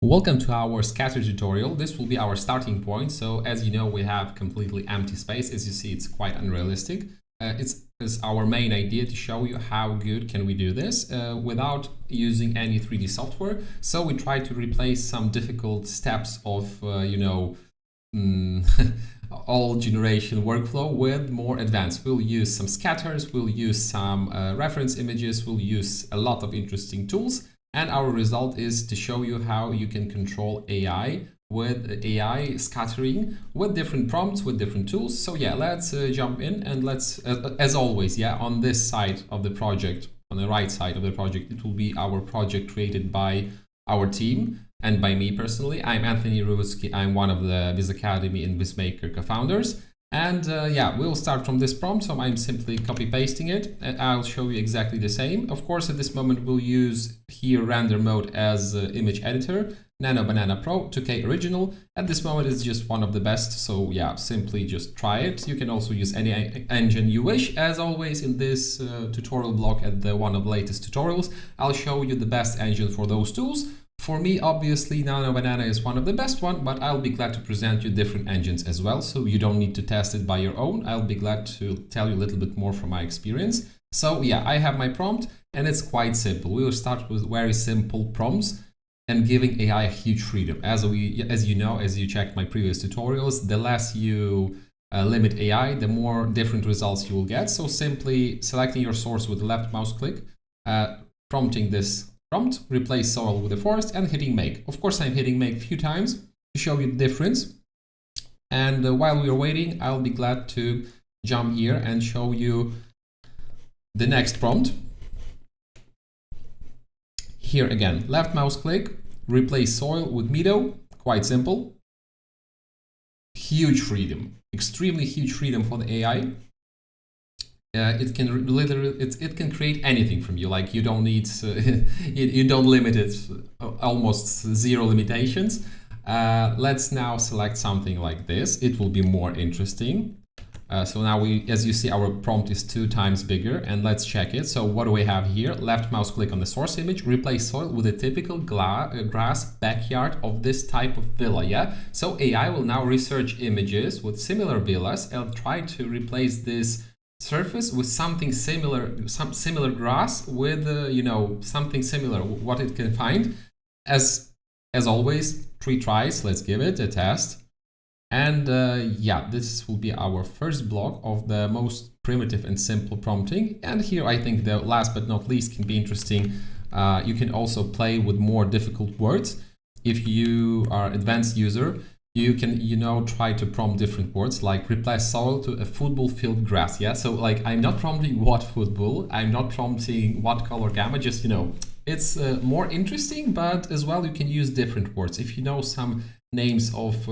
Welcome to our scatter tutorial. This will be our starting point. So as you know, we have completely empty space. As you see, it's quite unrealistic. It's our main idea to show you how good can we do this without using any 3D software. So we try to replace some difficult steps of, all generation workflow with more advanced. We'll use some scatters, we'll use some reference images, we'll use a lot of interesting tools. And our result is to show you how you can control AI with AI scattering with different prompts, with different tools. So yeah, let's jump in and let's, as always, yeah, on this side of the project, on the right side of the project, it will be our project created by our team and by me personally. I'm Anthony Ruski. I'm one of the VizAcademy and VizMaker co-founders. And yeah, we'll start from this prompt, so I'm simply copy pasting it and I'll show you exactly the same. Of course, at this moment, we'll use here render mode as image editor, NanoBanana PRO 2K original. At this moment, it's just one of the best, so yeah, simply just try it. You can also use any engine you wish. As always, in this tutorial block at the one of the latest tutorials, I'll show you the best engine for those tools. For me, obviously, NanoBanana is one of the best one, but I'll be glad to present you different engines as well, so you don't need to test it by your own. I'll be glad to tell you a little bit more from my experience. So yeah, I have my prompt, and it's quite simple. We will start with very simple prompts and giving AI a huge freedom. As you know, as you checked my previous tutorials, the less you limit AI, the more different results you will get. So simply selecting your source with the left mouse click, prompting this prompt, replace soil with a forest, and hitting make. Of course, I'm hitting make a few times to show you the difference. And while we are waiting, I'll be glad to jump here and show you the next prompt. Here again, left mouse click, replace soil with meadow. Quite simple. Huge freedom, extremely huge freedom for the AI. It can literally it can create anything from you. Like you don't need you don't limit it, almost zero limitations. Let's now select something like this. It will be more interesting. So now as you see, our prompt is 2 times bigger, and let's check it. So what do we have here? Left mouse click on the source image, replace soil with a typical grass backyard of this type of villa. Yeah. So AI will now research images with similar villas and try to replace this surface with something similar, some similar grass with something similar what it can find. As always, 3 tries. Let's give it a test. And yeah, this will be our first block of the most primitive and simple prompting. And here I think the last but not least can be interesting. You can also play with more difficult words. If you are advanced user, you can, try to prompt different words like replace soil to a football field grass. Yeah, so like I'm not prompting what football, I'm not prompting what color gamma, just, it's more interesting, but as well, you can use different words. If you know some names of,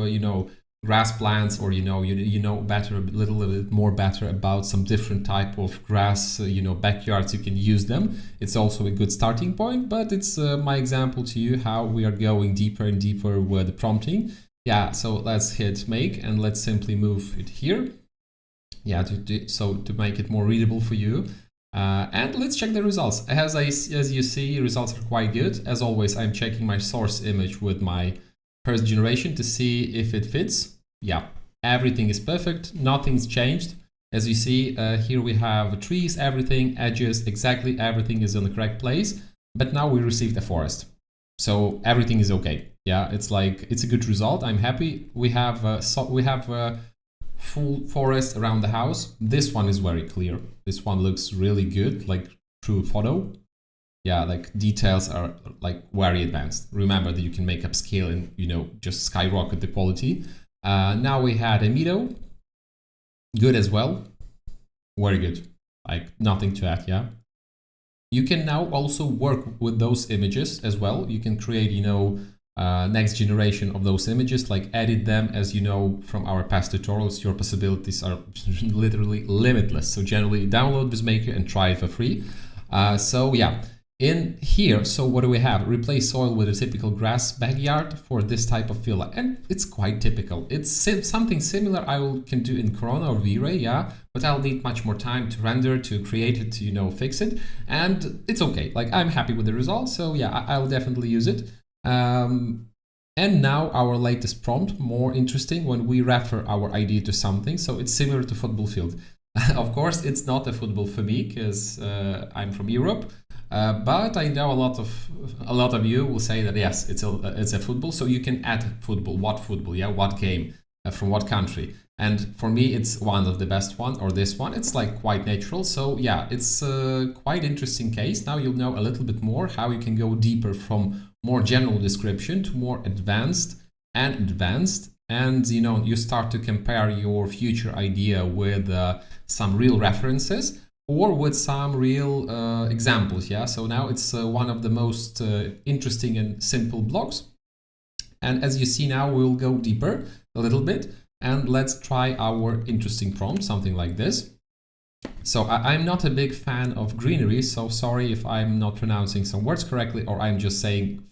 grass plants, or, better, a little bit more better about some different type of grass, backyards, you can use them. It's also a good starting point, but it's my example to you how we are going deeper and deeper with the prompting. Yeah, so let's hit make and let's simply move it here. Yeah, to make it more readable for you. And let's check the results. As you see, results are quite good. As always, I'm checking my source image with my first generation to see if it fits. Yeah, everything is perfect. Nothing's changed. As you see, here we have trees, everything, edges, exactly everything is in the correct place. But now we received a forest. So everything is okay. Yeah, it's a good result. I'm happy. We have full forest around the house. This one is very clear. This one looks really good, like true photo. Yeah, like details are like very advanced. Remember that you can make upscale and just skyrocket the quality. Now we had a meadow. Good as well. Very good. Like nothing to add. Yeah. You can now also work with those images as well. You can create, next generation of those images, like edit them. As you know from our past tutorials, your possibilities are literally limitless. So generally download VizMaker and try it for free. So yeah, in here, so what do we have? Replace soil with a typical grass backyard for this type of villa. And it's quite typical. It's something similar I can do in Corona or V-Ray, yeah, but I'll need much more time to render, to create it, to fix it. And it's okay. Like I'm happy with the results. So yeah, I'll definitely use it. And now our latest prompt, more interesting when we refer our idea to something. So it's similar to football field. Of course, it's not a football for me because I'm from Europe. But I know a lot of you will say that yes, it's a football. So you can add football. What football? Yeah, what game? From what country? And for me, it's one of the best one, or this one. It's like quite natural. So yeah, it's a quite interesting case. Now you'll know a little bit more how you can go deeper from more general description to more advanced. And you start to compare your future idea with some real references or with some real examples. Yeah, so now it's one of the most interesting and simple blocks. And as you see now, we'll go deeper a little bit and let's try our interesting prompt, something like this. So I'm not a big fan of greenery, so sorry if I'm not pronouncing some words correctly or I'm just saying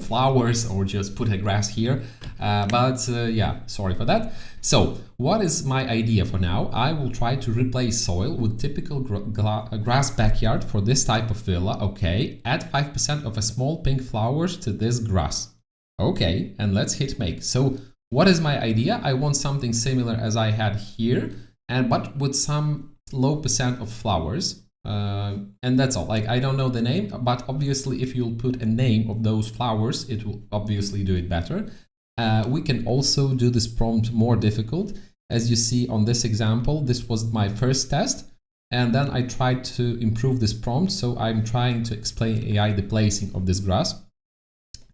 flowers or just put a grass here. Yeah, sorry for that. So what is my idea for now? I will try to replace soil with typical grass backyard for this type of villa. Okay, add 5% of a small pink flowers to this grass. Okay, and let's hit make. So what is my idea? I want something similar as I had here, but with some low percent of flowers. And that's all. Like, I don't know the name, but obviously if you'll put a name of those flowers, it will obviously do it better. We can also do this prompt more difficult. As you see on this example, this was my first test. And then I tried to improve this prompt. So I'm trying to explain AI the placing of this grass.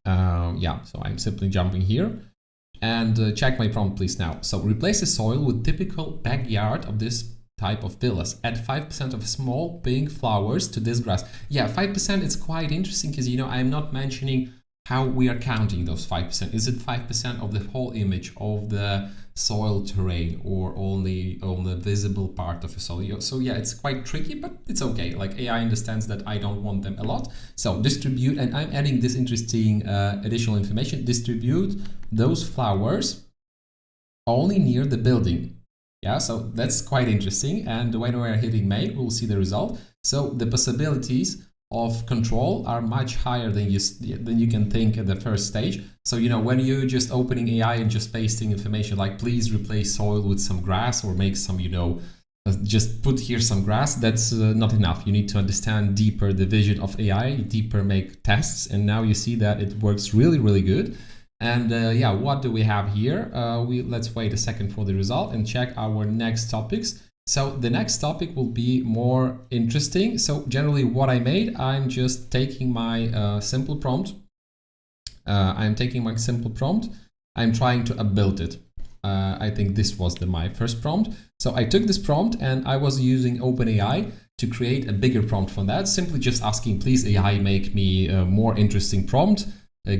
Yeah, so I'm simply jumping here and check my prompt please now. So replace the soil with typical backyard of this type of villas. Add 5% of small pink flowers to this grass. Yeah, 5% is quite interesting because, I'm not mentioning how we are counting those 5%. Is it 5% of the whole image of the soil terrain or only on the visible part of the soil? So yeah, it's quite tricky, but it's okay. Like AI understands that I don't want them a lot. So distribute, and I'm adding this interesting additional information, distribute those flowers only near the building. Yeah, so that's quite interesting. And when we're hitting make, we'll see the result. So the possibilities of control are much higher than you can think at the first stage. So, when you're just opening AI and just pasting information like, please replace soil with some grass or make some, just put here some grass, that's not enough. You need to understand deeper the vision of AI, deeper make tests. And now you see that it works really, really good. And yeah, what do we have here? Let's wait a second for the result and check our next topics. So the next topic will be more interesting. So generally what I made, I'm just taking my simple prompt. I'm trying to build it. I think this was my first prompt. So I took this prompt and I was using OpenAI to create a bigger prompt from that. Simply just asking, please AI, make me a more interesting prompt.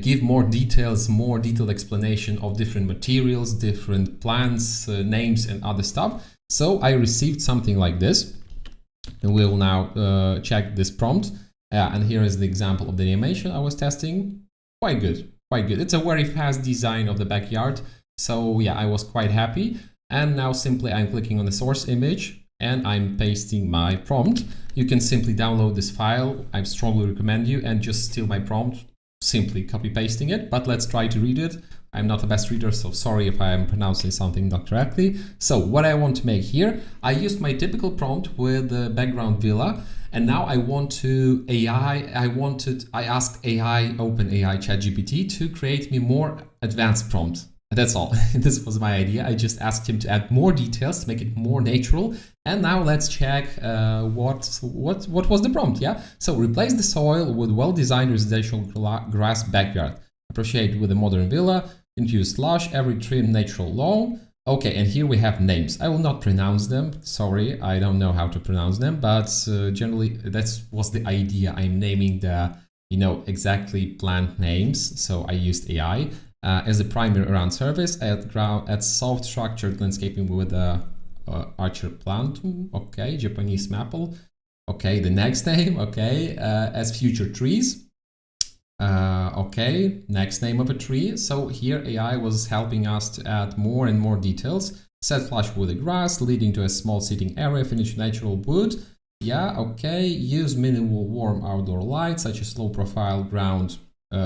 Give more details, more detailed explanation of different materials, different plants, names and other stuff. So I received something like this, and we'll now check this prompt. And here is the example of the animation I was testing. Quite good, quite good. It's a very fast design of the backyard. So yeah, I was quite happy. And now simply I'm clicking on the source image and I'm pasting my prompt. You can simply download this file. I strongly recommend you and just steal my prompt, simply copy pasting it, but let's try to read it. I'm not the best reader, so sorry if I am pronouncing something not correctly. So what I want to make here, I used my typical prompt with the background villa, and now I want to I asked AI, OpenAI ChatGPT to create me more advanced prompt. That's all. This was my idea. I just asked him to add more details to make it more natural. And now let's check what was the prompt. Yeah. So replace the soil with well-designed residential grass backyard. Appreciate with a modern villa. Infuse lush, every trim natural lawn. Okay, and here we have names. I will not pronounce them. Sorry, I don't know how to pronounce them, but generally that was the idea. I'm naming the exactly plant names. So I used AI. As a primary around surface, at soft structured landscaping with Archer plantum, okay, Japanese maple, okay, the next name, okay, as future trees, okay, next name of a tree. So here AI was helping us to add more and more details. Set flush with the grass, leading to a small seating area, finish natural wood. Yeah, okay, use minimal warm outdoor light, such as low profile ground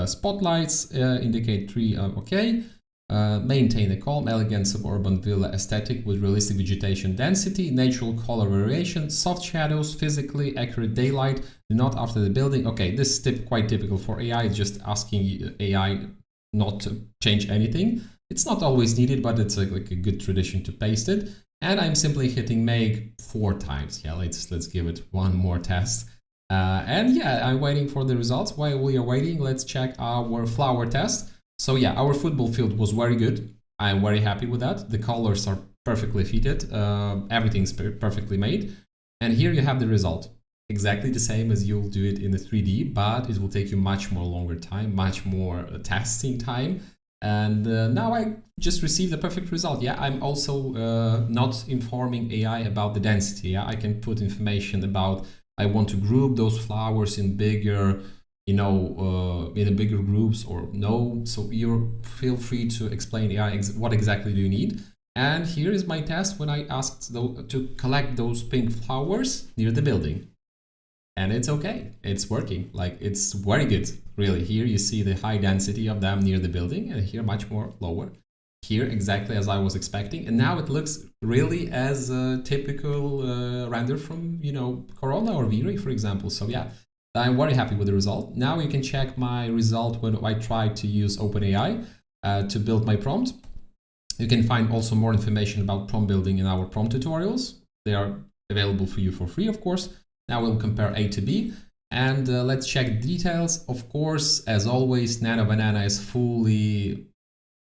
spotlights, indicate tree, okay. Maintain a calm, elegant suburban villa aesthetic with realistic vegetation density, natural color variation, soft shadows, physically accurate daylight, do not after the building. Okay, this is quite typical for AI, just asking AI not to change anything. It's not always needed, but it's like a good tradition to paste it. And I'm simply hitting make 4 times. Yeah, let's give it one more test. And yeah, I'm waiting for the results. While we are waiting, let's check our flower test. So yeah, our football field was very good. I'm very happy with that. The colors are perfectly fitted. Everything's perfectly made. And here you have the result. Exactly the same as you'll do it in the 3D, but it will take you much more longer time, much more testing time. And now I just received a perfect result. Yeah, I'm also not informing AI about the density. Yeah, I can put information about, I want to group those flowers in bigger, in bigger groups or no. So you feel free to explain AI what exactly do you need. And here is my test when I asked to collect those pink flowers near the building. And it's okay, it's working, like it's very good, really. Here you see the high density of them near the building, and here much more lower. Here exactly as I was expecting, and now it looks really as a typical render from, Corona or V-Ray, for example. So yeah, I'm very happy with the result. Now you can check my result when I tried to use OpenAI to build my prompt. You can find also more information about prompt building in our prompt tutorials. They are available for you for free, of course. Now we'll compare A to B, and let's check details. Of course, as always, NanoBanana is fully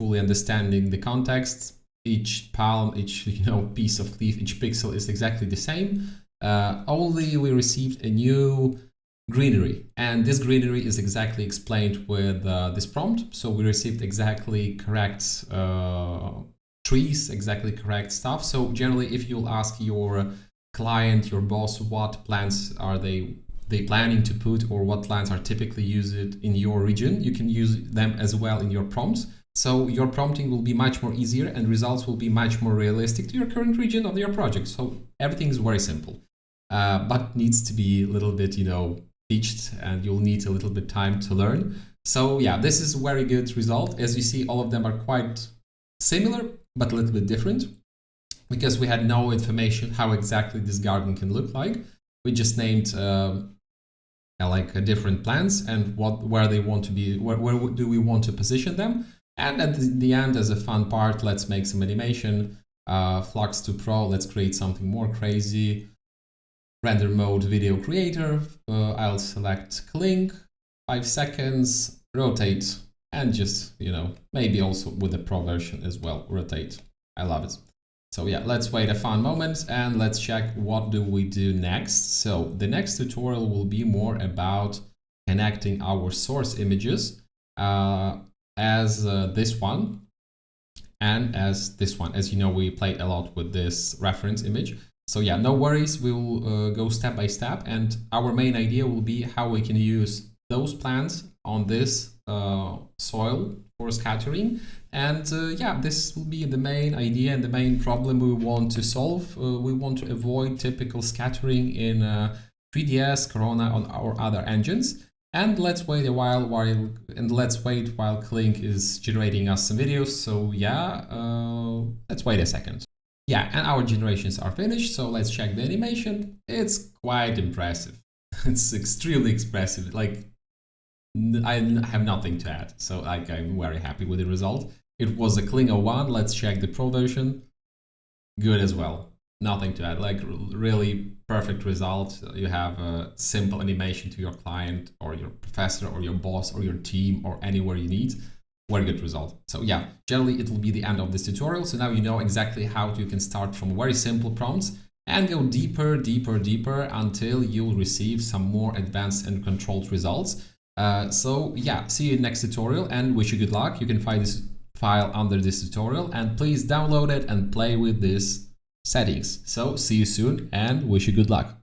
understanding the context. Each palm, each piece of leaf, each pixel is exactly the same. Only we received a new greenery, and this greenery is exactly explained with this prompt. So we received exactly correct trees, exactly correct stuff. So generally, if you'll ask your client, your boss, what plants are they planning to put, or what plants are typically used in your region, you can use them as well in your prompts. So your prompting will be much more easier and results will be much more realistic to your current region of your project. So everything is very simple, but needs to be a little bit, teached, and you'll need a little bit time to learn. So yeah, this is a very good result. As you see, all of them are quite similar, but a little bit different, because we had no information how exactly this garden can look like. We just named different plants and where they want to be, where do we want to position them. And at the end, as a fun part, let's make some animation. Flux to Pro, let's create something more crazy. Render mode video creator, I'll select Clink, 5 seconds, rotate, and just, maybe also with the Pro version as well, rotate. I love it. So yeah, let's wait a fun moment and let's check what do we do next. So the next tutorial will be more about connecting our source images as this one and as this one. As you know, we played a lot with this reference image. So yeah, no worries, we will go step by step, and our main idea will be how we can use those plants on this soil for scattering. And yeah, this will be the main idea and the main problem we want to solve. We want to avoid typical scattering in 3ds, Corona, or other engines. And let's wait a while while Clink is generating us some videos. So yeah, let's wait a second. Yeah, and our generations are finished. So let's check the animation. It's quite impressive. It's extremely expressive. Like, I have nothing to add. So I'm very happy with the result. It was a Cling 01. Let's check the Pro version. Good as well. Nothing to add. Like, really perfect result. You have a simple animation to your client or your professor or your boss or your team or anywhere you need. Very good result. So yeah, generally it will be the end of this tutorial. So now you know exactly how you can start from very simple prompts and go deeper until you'll receive some more advanced and controlled results. So yeah, see you in the next tutorial and wish you good luck. You can find this file under this tutorial, and please download it and play with these settings. So see you soon and wish you good luck.